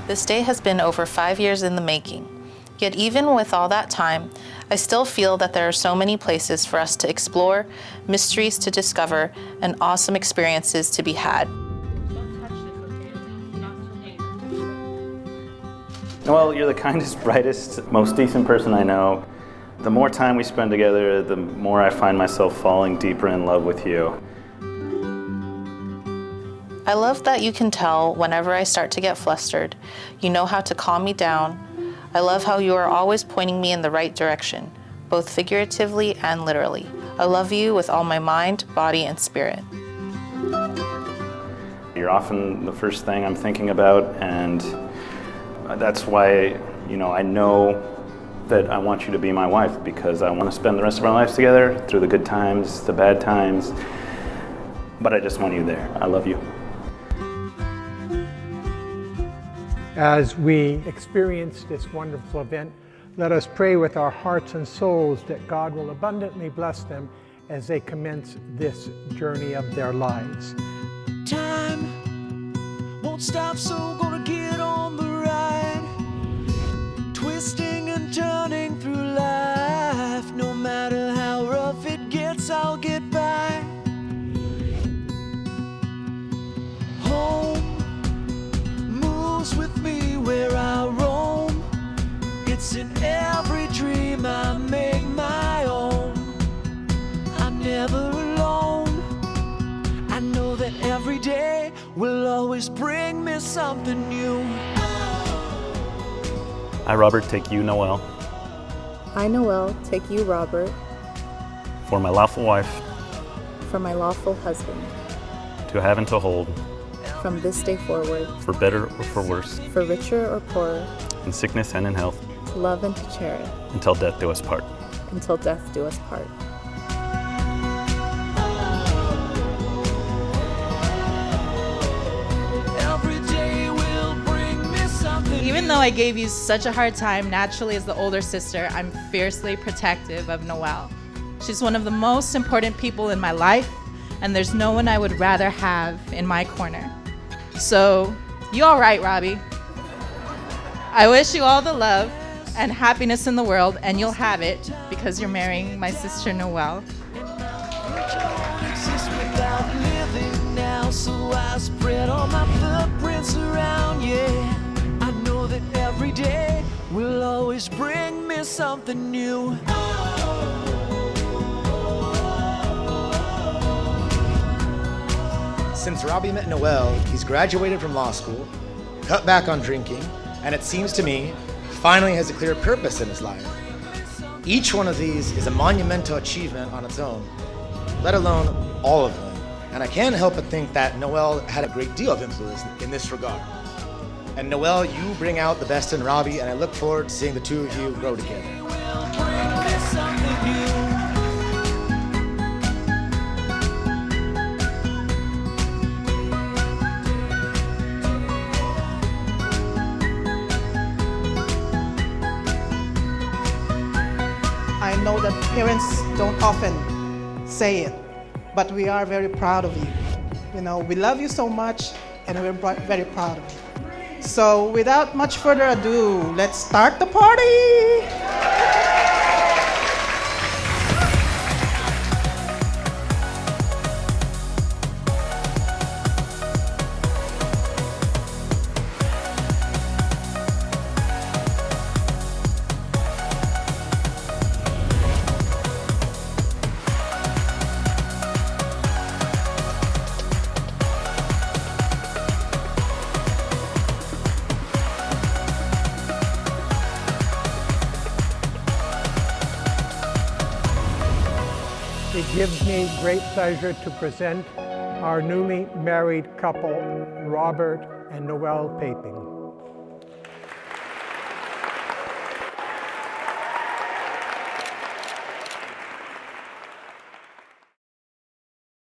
This day has been over 5 years in the making. Yet even with all that time, I still feel that there are so many places for us to explore, mysteries to discover, and awesome experiences to be had. Noelle, you're the kindest, brightest, most decent person I know. The more time we spend together, the more I find myself falling deeper in love with you. I love that you can tell whenever I start to get flustered. You know how to calm me down. I love how you are always pointing me in the right direction, both figuratively and literally. I love you with all my mind, body, and spirit. You're often the first thing I'm thinking about, and that's why, I know that I want you to be my wife, because I want to spend the rest of our lives together through the good times, the bad times, but I just want you there. I love you. As we experience this wonderful event, let us pray with our hearts and souls that God will abundantly bless them as they commence this journey of their lives. Time won't stop, so gonna get on the ride, twisting and turning through life. No matter how rough it gets, I'll get by. Home moves with me where I roam. It's in every dream I make my own. I'm never alone. I know that every day will always bring me something new. I, Robert, take you, Noelle, I, Noelle, take you, Robert, for my lawful wife, for my lawful husband, to have and to hold, from this day forward, for better or for worse, for richer or poorer, in sickness and in health, to love and to cherish, until death do us part. until death do us part. Even though I gave you such a hard time, naturally as the older sister, I'm fiercely protective of Noelle. She's one of the most important people in my life, and there's no one I would rather have in my corner. So, you all right, Robbie? I wish you all the love and happiness in the world, and you'll have it because you're marrying my sister Noelle. So I spread all my footprints around, yeah. I know that every day will always bring me something new. Since Robbie met Noelle, he's graduated from law school, cut back on drinking, and it seems to me, finally has a clear purpose in his life. Each one of these is a monumental achievement on its own, let alone all of them. And I can't help but think that Noelle had a great deal of influence in this regard. And Noelle, you bring out the best in Robbie, and I look forward to seeing the two of you grow together. I know that parents don't often say it, but we are very proud of you. We love you so much, and we're very proud of you. So without much further ado, let's start the party! It gives me great pleasure to present our newly married couple, Robert and Noelle Paping.